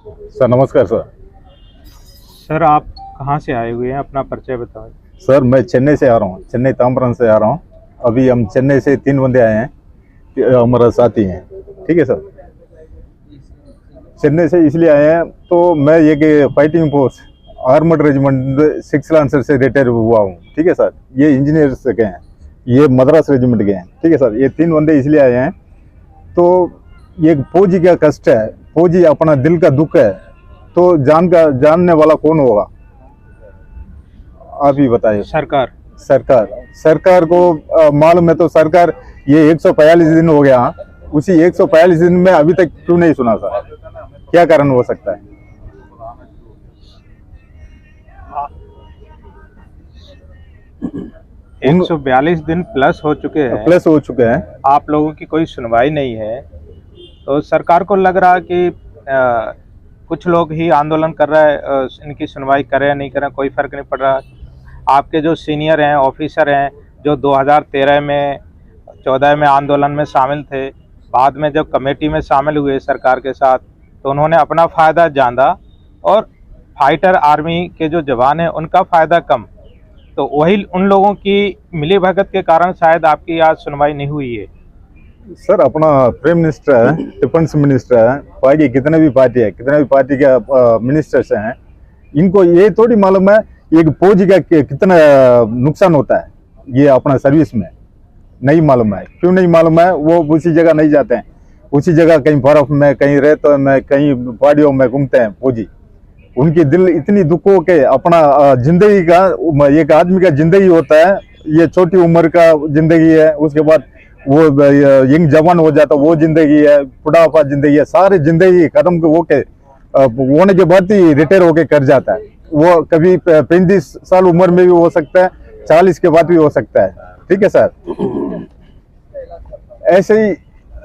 Sir नमस्कार sir. Sir आप कहाँ से आए हुए हैं, अपना परिचय बताएं। सर मैं चेन्नई से आ रहा हूँ, चेन्नई ताम्बरम से आ रहा हूँ। अभी हम चेन्नई से 3 बंदे आए हैं, हमारा साथी हैं। ठीक है सर। चेन्नई से इसलिए आए हैं तो मैं एक fighting force armoured regiment 6 lancer से रिटायर हुआ हूँ। ठीक है सर। ये इंजीनियर से गए हैं, ये मद्रास रेजिमेंट गए हैं। ठीक है सर। ये 3 बंदे इसलिए आए हैं तो ये फौजी का कष्ट है, फौजी अपना दिल का दुख है, तो जानने वाला कौन होगा, आप ही बताइए। सरकार को मालूम है तो सरकार ये 145 दिन हो गया, उसी 145 दिन में अभी तक क्यों नहीं सुना सर? क्या कारण हो सकता है? एक 142 दिन प्लस हो चुके हैं, आप लोगों की कोई सुनवाई नहीं है। तो सरकार को लग रहा कि कुछ लोग ही आंदोलन कर रहा है, इनकी सुनवाई करें या नहीं करें कोई फर्क नहीं पड़ रहा। आपके जो सीनियर हैं, ऑफिसर हैं, जो 2013 में 14 में आंदोलन में शामिल थे, बाद में जब कमेटी में शामिल हुए सरकार के साथ, तो उन्होंने अपना फ़ायदा जाना और फाइटर आर्मी के जो जवान हैं उनका फ़ायदा कम। तो वही उन लोगों की मिली भगत के कारण शायद आपकी आज सुनवाई नहीं हुई है। सर अपना प्राइम मिनिस्टर है, डिफेंस मिनिस्टर है, बाकी कितने भी पार्टी के मिनिस्टर्स हैं, इनको ये थोड़ी मालूम है एक फौजी का कितना नुकसान होता है ये अपना सर्विस में। नहीं मालूम है। क्यों नहीं मालूम है? वो उसी जगह नहीं जाते हैं, उसी जगह कहीं बर्फ में, कहीं रेतों में, कहीं पहाड़ियों में घूमते हैं फौजी। उनकी दिल इतनी दुखों के अपना जिंदगी का, एक आदमी का जिंदगी होता है, ये छोटी उम्र का जिंदगी है, उसके बाद वो यंग जवान हो जाता, वो जिंदगी है, बुढ़ापा जिंदगी है, सारी जिंदगी खत्म होने के बाद ही रिटायर होके कर जाता है। वो कभी 35 साल उम्र में भी हो सकता है, 40 के बाद भी हो सकता है। ठीक है सर। ऐसे ही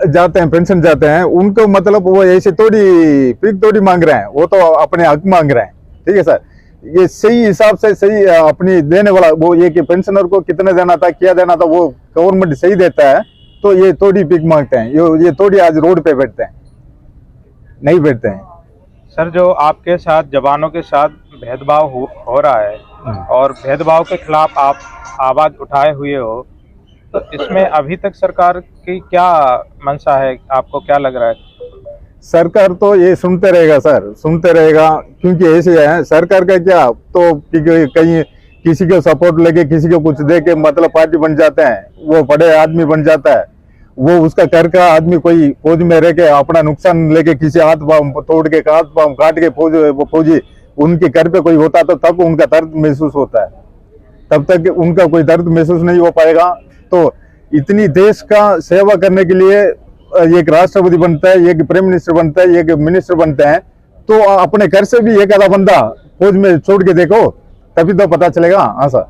जाते हैं, पेंशन जाते हैं, उनको मतलब वो ऐसे थोड़ी मांग रहे हैं, वो तो अपने हक मांग रहे हैं। ठीक है सर। ये सही हिसाब से सही अपनी देने वाला, वो ये कि पेंशनर को कितना देना था, क्या देना था, वो गवर्नमेंट सही देता है, तो ये थोड़ी पिक मांगते हैं, ये थोड़ी आज रोड पे बैठते हैं, नहीं बैठते हैं। सर जो आपके साथ जवानों के साथ भेदभाव हो रहा है और भेदभाव के खिलाफ आप आवाज उठाए हुए हो, तो इसमें अभी तक सरकार की क्या मंशा है, आपको क्या लग रहा है? सरकार तो ये सुनते रहेगा सर, सुनते रहेगा, क्योंकि ऐसे है सरकार का क्या, तो कहीं किसी को सपोर्ट लेके, किसी को कुछ दे के मतलब पार्टी बन जाते हैं, वो बड़े आदमी बन जाता है, वो उसका घर का आदमी कोई फौज में रह के अपना नुकसान लेके किसी हाथ पाँव तोड़ के, हाथ पाँव काट के फौजी उनके घर पे कोई होता तो तब उनका दर्द महसूस होता है, तब तक उनका कोई दर्द महसूस नहीं हो पाएगा। तो इतनी देश का सेवा करने के लिए एक राष्ट्रपति बनता है, एक प्राइम मिनिस्टर बनता है, एक मिनिस्टर बनते हैं, तो अपने घर से भी एक आधा बंदा फौज में छोड़ के देखो, तभी तो पता चलेगा। हाँ सर।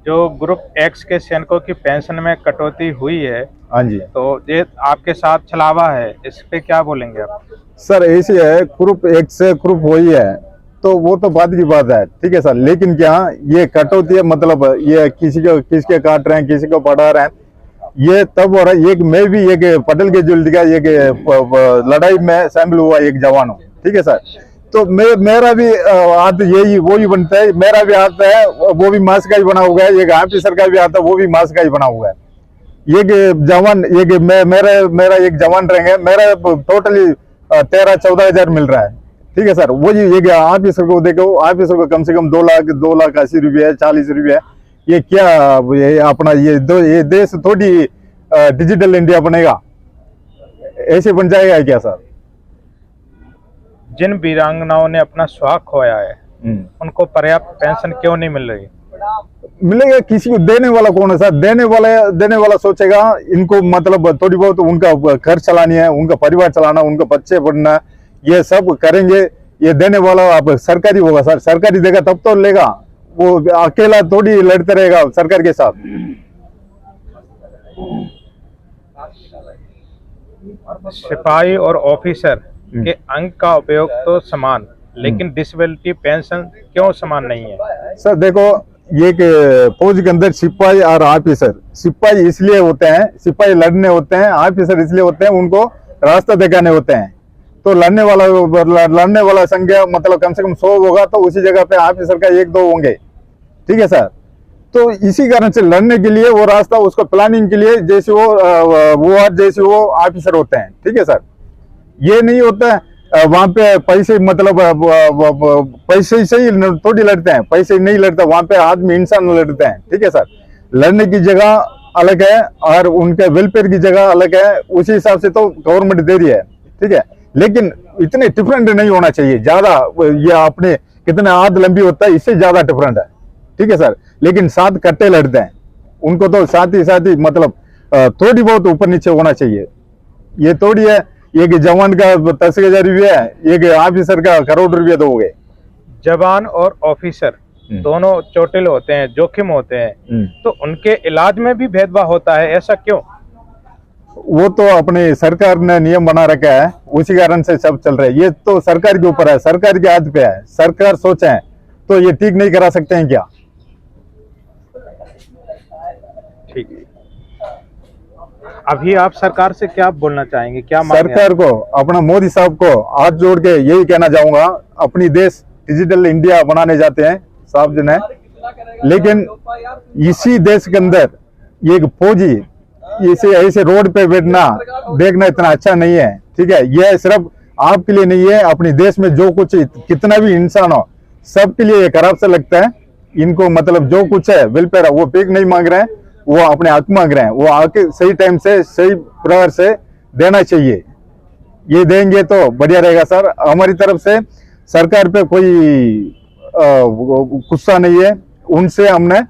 जो ग्रुप एक्स के सैनिकों की पेंशन में कटौती हुई है, हाँ जी, तो ये आपके साथ छलावा है, इस पे क्या बोलेंगे आप? सर ऐसी है, ग्रुप एक्स से ग्रुप वही है, तो वो तो बात की बात है। ठीक है सर। लेकिन क्या ये कटौती है, मतलब ये किसके काट रहे हैं, किसी को बढ़ा रहे हैं, ये तब हो रहा है। एक मैं भी एक पटेल के जुल्द का एक लड़ाई में शामिल हुआ एक जवान हूँ। ठीक है सर। तो मेरा भी हाथ यही वो ही बनता है, मेरा भी हाथ है, वो भी मांस का ही बना हुआ है, एक ऑफिसर का भी हाथ है, वो भी मांस का ही बना हुआ है। एक जवान, मेरा एक जवान रहेंगे, मेरा टोटली 13-14 हजार मिल रहा है। ठीक है सर। वो एक ऑफिसर को देखो, ऑफिसर को कम से कम 2,80,000 रुपये, 40 रुपये, ये क्या, ये अपना ये देश थोड़ी डिजिटल इंडिया बनेगा, ऐसे बन जाएगा क्या सर? जिन वीरांगनाओं ने अपना स्वास्थ्य खोया है, उनको पर्याप्त पेंशन क्यों नहीं मिल रही? मिलेगा। किसी को देने वाला कौन है सर? देने वाला सोचेगा इनको, मतलब थोड़ी बहुत उनका घर चलानी है, उनका परिवार चलाना, उनका बच्चे पढ़ना, ये सब करेंगे। ये देने वाला आप सरकारी होगा सर, सरकारी देगा तब तो लेगा, वो अकेला थोड़ी लड़ते रहेगा सरकार के साथ। सिपाही और ऑफिसर के अंग का उपयोग तो समान, लेकिन डिसेबिलिटी पेंशन क्यों समान नहीं है? सर देखो, ये फौज के अंदर सिपाही और ऑफिसर, सिपाही इसलिए होते हैं, सिपाही लड़ने होते हैं, ऑफिसर इसलिए होते हैं उनको रास्ता दिखाने होते हैं। तो लड़ने वाला संख्या मतलब कम से कम 100 होगा, तो उसी जगह पे ऑफिसर का 1-2 होंगे, ठीक है सर। तो इसी कारण से लड़ने के लिए वो रास्ता, उसको प्लानिंग के लिए जैसे वो ऑफिसर होते हैं, ठीक है सर। ये नहीं होता है वहां पे पैसे मतलब पैसे से ही थोड़ी लड़ते हैं, पैसे नहीं लड़ते वहां पे, आदमी इंसान लड़ते हैं, ठीक है सर। लड़ने की जगह अलग है और उनके वेलफेयर की जगह अलग है, उसी हिसाब से तो गवर्नमेंट दे रही है, ठीक है। लेकिन इतने डिफरेंट नहीं होना चाहिए ज्यादा, ये अपने कितने हाथ लंबी होता है इससे ज्यादा डिफरेंट है, ठीक है सर। लेकिन साथ कट्टे लड़ते हैं, उनको तो साथ ही मतलब थोड़ी बहुत ऊपर नीचे होना चाहिए। ये थोड़ी है एक जवान का 10,000 रुपया है, एक ऑफिसर का करोड़ रुपया दोगे। जवान और ऑफिसर दोनों चोटिल होते हैं, जोखिम होते हैं, तो उनके इलाज में भी भेदभाव होता है, ऐसा क्यों? वो तो अपनी सरकार ने नियम बना रखा है, उसी कारण से सब चल रहा है। ये तो सरकार के ऊपर है, सरकार के हाथ पे है। सरकार सोचे तो ये ठीक नहीं करा सकते हैं क्या? ठीक है, अभी आप सरकार से क्या बोलना चाहेंगे, क्या मांगे? सरकार को, अपना मोदी साहब को हाथ जोड़ के यही कहना चाहूंगा, अपनी देश डिजिटल इंडिया बनाने जाते हैं साहब जन है, लेकिन इसी देश के अंदर एक फौजी इसे ऐसे रोड पे बैठना देखना इतना अच्छा नहीं है, ठीक है। यह सिर्फ आपके लिए नहीं है, अपने देश में जो कुछ कितना भी इंसान हो सबके लिए खराब सा लगता है। इनको मतलब जो कुछ है वेलफेयर है वो पेक नहीं मांग रहे हैं, वो अपने हक मांग रहे हैं, वो आके सही टाइम से सही प्रकार से देना चाहिए। ये देंगे तो बढ़िया रहेगा सर। हमारी तरफ से सरकार पे कोई गुस्सा नहीं है, उनसे हमने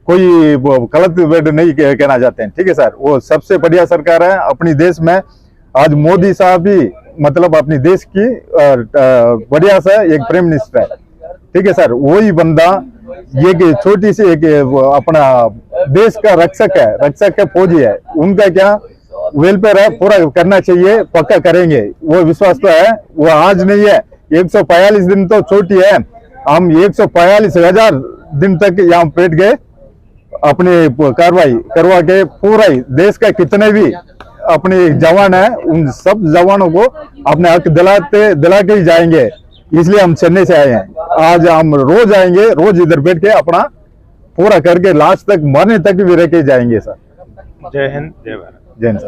कोई गलत वर्ड नहीं कहना चाहते हैं, ठीक है सर। वो सबसे बढ़िया सरकार है अपनी देश में। आज मोदी साहब भी मतलब अपनी देश की बढ़िया सा एक प्राइम मिनिस्टर है, ठीक है सर। वही बंदा ये छोटी सी एक अपना देश का रक्षक है, फौजी है, उनका क्या वेलफेयर है पूरा करना चाहिए, पक्का करेंगे, वो विश्वास तो है। वो आज नहीं है, 145 दिन तो छोटी है, हम 145,000 दिन तक यहाँ बैठ गए अपनी कार्रवाई करवा के पूरा ही देश का कितने भी अपने जवान है उन सब जवानों को अपने हक दिला के ही जाएंगे। इसलिए हम चेन्नई से आए हैं। आज हम रोज आएंगे, रोज इधर बैठ के अपना पूरा करके लास्ट तक मरने तक भी रह के जाएंगे सर। जय हिंद, जय भारत। जय हिंद सर।